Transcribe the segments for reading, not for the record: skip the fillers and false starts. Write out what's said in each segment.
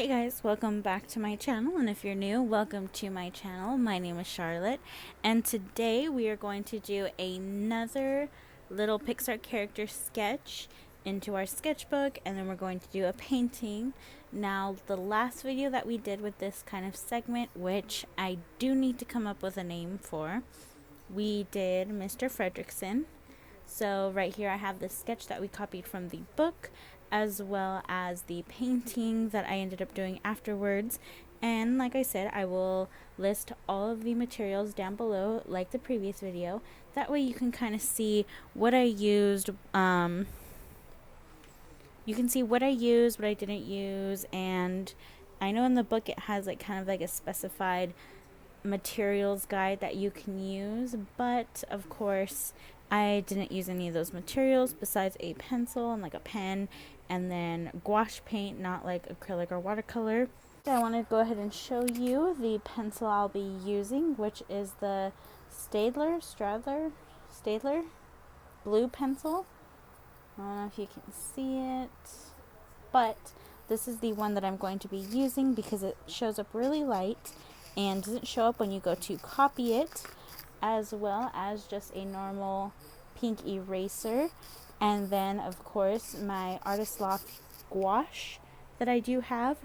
Hey guys, welcome back to my channel, and if you're new, welcome to my channel. My name is Charlotte, and today we are going to do another little Pixar character sketch into our sketchbook, and then we're going to do a painting. Now, the last video that we did with this kind of segment, which I do need to come up with a name for, we did Mr. Fredricksen. So right here I have this sketch that we copied from the book, as well as the painting that I ended up doing afterwards. And like I said, I will list all of the materials down below like the previous video. That way you can kind of see what I used. You can see what I used, what I didn't use, and I know in the book it has like kind of like a specified materials guide that you can use, but of course I didn't use any of those materials besides a pencil and like a pen, and then gouache paint, not like acrylic or watercolor. I want to go ahead and show you the pencil I'll be using, which is the Staedtler blue pencil. I don't know if you can see it, but this is the one that I'm going to be using because it shows up really light and doesn't show up when you go to copy it, as well as just a normal pink eraser. And then of course my Artist Loft gouache that I do have,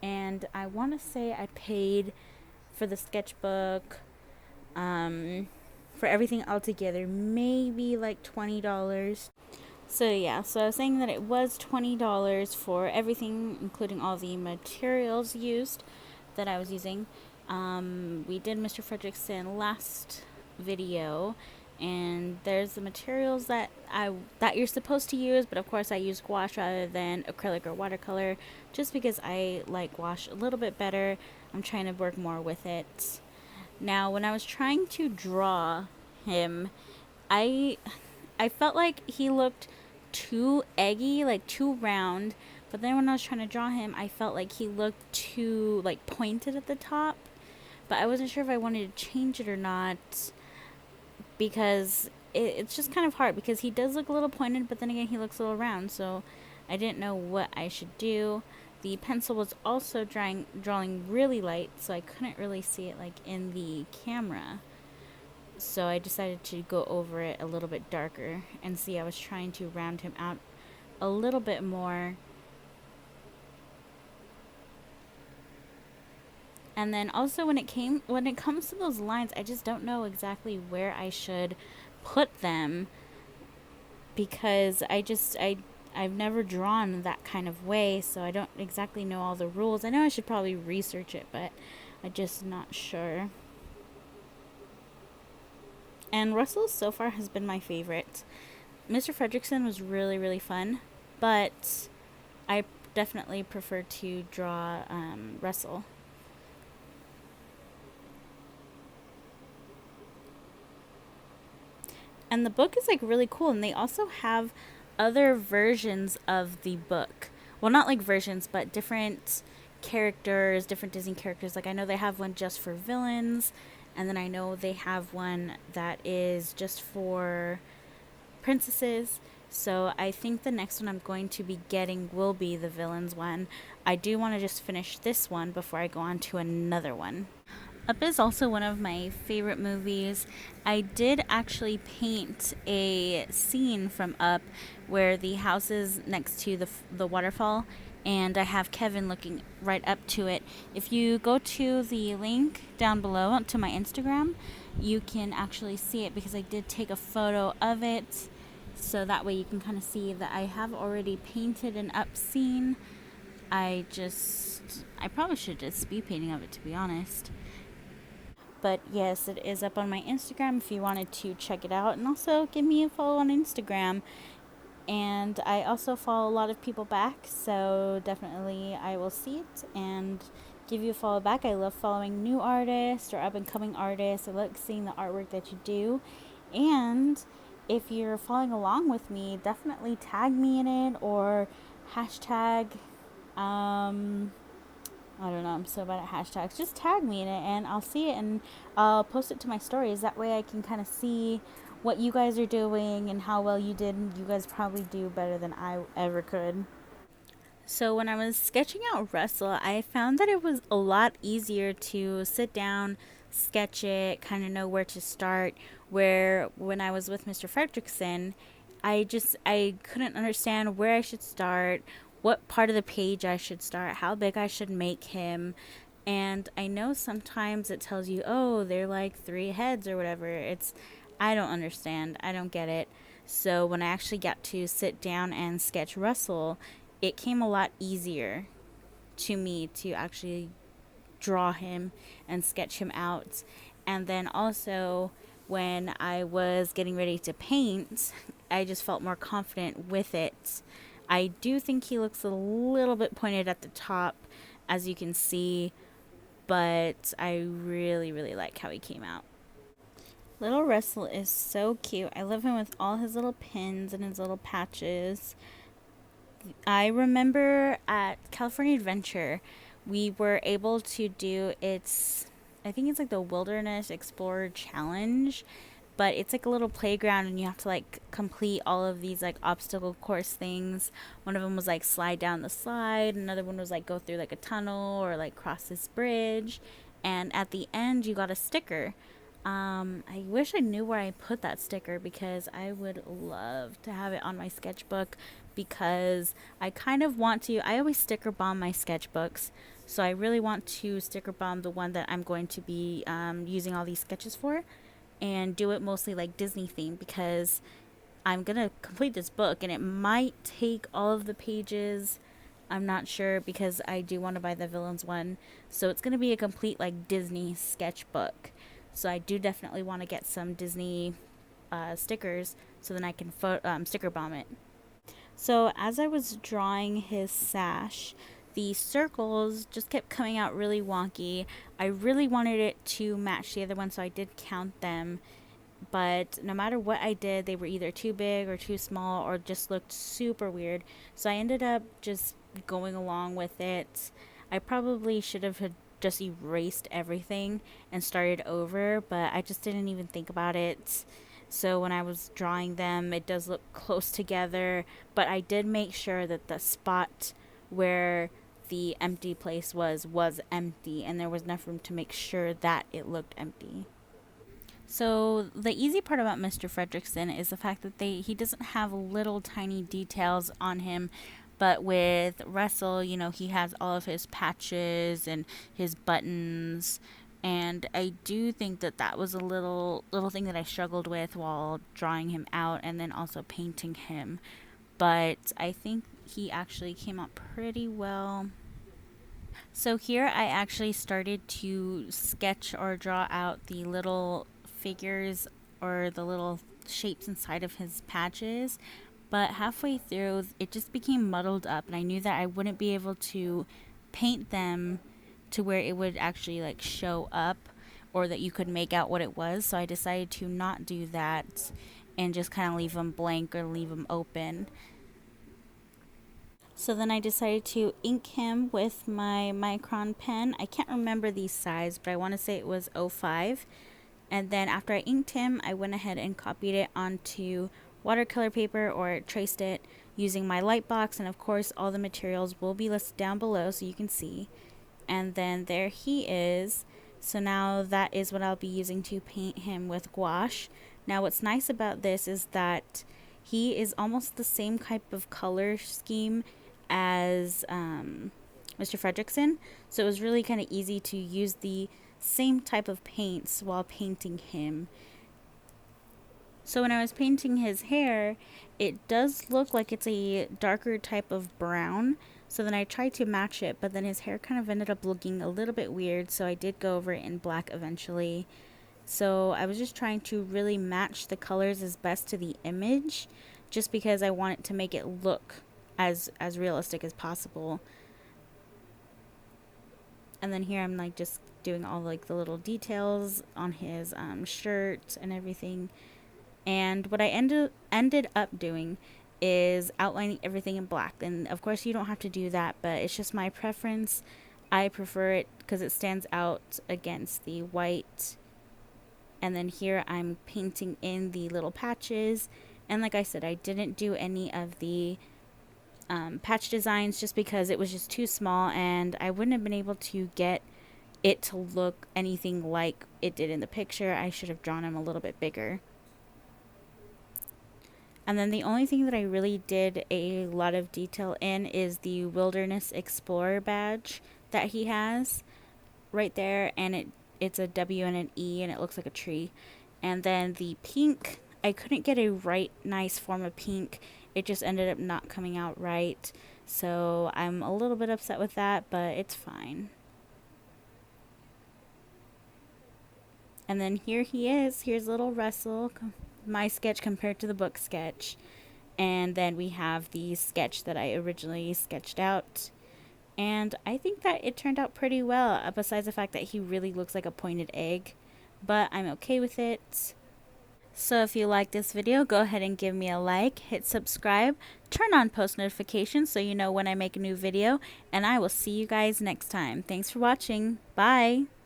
and I want to say I paid for the sketchbook, for everything all together, maybe like $20. So yeah, so I was saying that it was $20 for everything, including all the materials used that I was using. We did Mr. Fredricksen last video, and there's the materials that you're supposed to use, but of course I use gouache rather than acrylic or watercolor, just because I like gouache a little bit better. I'm trying to work more with it. Now, when I was trying to draw him, I felt like he looked too eggy, like too round, but then when I was trying to draw him, I felt like he looked too like pointed at the top. But I wasn't sure if I wanted to change it or not, because it's just kind of hard, because he does look a little pointed, but then again he looks a little round, so I didn't know what I should do. The pencil was also drawing really light, so I couldn't really see it like in the camera. So I decided to go over it a little bit darker, and see, I was trying to round him out a little bit more. And then also when it comes to those lines, I just don't know exactly where I should put them, because I've never drawn that kind of way, so I don't exactly know all the rules. I know I should probably research it, but I'm just not sure. And Russel so far has been my favorite. Mr. Fredricksen was really, really fun, but I definitely prefer to draw Russel. And the book is like really cool, and they also have other versions of the book. Well, not like versions, but different characters, different Disney characters. Like I know they have one just for villains, and then I know they have one that is just for princesses. So I think the next one I'm going to be getting will be the villains one. I do want to just finish this one before I go on to another one. Up is also one of my favorite movies. I did actually paint a scene from Up where the house is next to the waterfall, and I have Kevin looking right up to it. If you go to the link down below to my Instagram, you can actually see it, because I did take a photo of it, so that way you can kind of see that I have already painted an Up scene. I probably should just be painting of it, to be honest. But yes, it is up on my Instagram if you wanted to check it out. And also give me a follow on Instagram. And I also follow a lot of people back, so definitely I will see it and give you a follow back. I love following new artists or up and coming artists. I like seeing the artwork that you do. And if you're following along with me, definitely tag me in it, or hashtag I don't know, I'm so bad at hashtags. Just tag me in it and I'll see it, and I'll post it to my stories. That way I can kind of see what you guys are doing and how well you did. You guys probably do better than I ever could. So when I was sketching out Russell, I found that it was a lot easier to sit down, sketch it, kind of know where to start. Where when I was with Mr. Fredrickson, I couldn't understand where I should start, what part of the page I should start, how big I should make him. And I know sometimes it tells you, oh, they're like 3 heads or whatever. I don't understand. I don't get it. So when I actually got to sit down and sketch Russell, it came a lot easier to me to actually draw him and sketch him out. And then also, when I was getting ready to paint, I just felt more confident with it. I do think he looks a little bit pointed at the top, as you can see, but I really, really like how he came out. Little Russell is so cute. I love him with all his little pins and his little patches. I remember at California Adventure, we were able to do I think it's like the Wilderness Explorer Challenge, but it's like a little playground and you have to like complete all of these like obstacle course things. One of them was like slide down the slide, another one was like go through like a tunnel or like cross this bridge, and at the end you got a sticker. I wish I knew where I put that sticker because I would love to have it on my sketchbook, because I kind of want to. I always sticker bomb my sketchbooks, so I really want to sticker bomb the one that I'm going to be using all these sketches for, and do it mostly like Disney themed, because I'm gonna complete this book and it might take all of the pages. I'm not sure, because I do want to buy the villains one, so it's gonna be a complete like Disney sketchbook. So I do definitely want to get some Disney stickers so then I can sticker bomb it. So as I was drawing his sash, the circles just kept coming out really wonky. I really wanted it to match the other one, so I did count them. But no matter what I did, they were either too big or too small or just looked super weird. So I ended up just going along with it. I probably should have just erased everything and started over, but I just didn't even think about it. So when I was drawing them, it does look close together, but I did make sure that the spot where the empty place was empty, and there was enough room to make sure that it looked empty. So the easy part about Mr. Fredrickson is the fact that he doesn't have little tiny details on him, but with Russell, he has all of his patches and his buttons, and I do think that that was a little thing that I struggled with while drawing him out and then also painting him. But I think he actually came out pretty well. So here I actually started to sketch or draw out the little figures or the little shapes inside of his patches, but halfway through it just became muddled up and I knew that I wouldn't be able to paint them to where it would actually like show up or that you could make out what it was, so I decided to not do that and just kind of leave them blank or leave them open. So then I decided to ink him with my micron pen. I can't remember the size, but I want to say it was 05. And then after I inked him, I went ahead and copied it onto watercolor paper or traced it using my light box. And of course, all the materials will be listed down below so you can see. And then there he is. So now that is what I'll be using to paint him with gouache. Now what's nice about this is that he is almost the same type of color scheme as Mr. Fredrickson, so it was really kind of easy to use the same type of paints while painting him. So when I was painting his hair, it does look like it's a darker type of brown, so then I tried to match it, but then his hair kind of ended up looking a little bit weird, so I did go over it in black eventually. So I was just trying to really match the colors as best to the image, just because I wanted to make it look as realistic as possible. And then here I'm like just doing all like the little details on his shirt and everything. And what I ended up doing is outlining everything in black. And of course you don't have to do that, but it's just my preference. I prefer it because it stands out against the white. And then here I'm painting in the little patches. And like I said, I didn't do any of the patch designs just because it was just too small and I wouldn't have been able to get it to look anything like it did in the picture. I should have drawn him a little bit bigger. And then the only thing that I really did a lot of detail in is the Wilderness Explorer badge that he has right there, and it's a W and an E and it looks like a tree. And then the pink, I couldn't get a right nice form of pink. It just ended up not coming out right. So I'm a little bit upset with that, but it's fine. And then here he is. Here's little Russell, my sketch compared to the book sketch. And then we have the sketch that I originally sketched out. And I think that it turned out pretty well, besides the fact that he really looks like a pointed egg. But I'm okay with it. So if you like this video, go ahead and give me a like, hit subscribe, turn on post notifications so you know when I make a new video, and I will see you guys next time. Thanks for watching. Bye!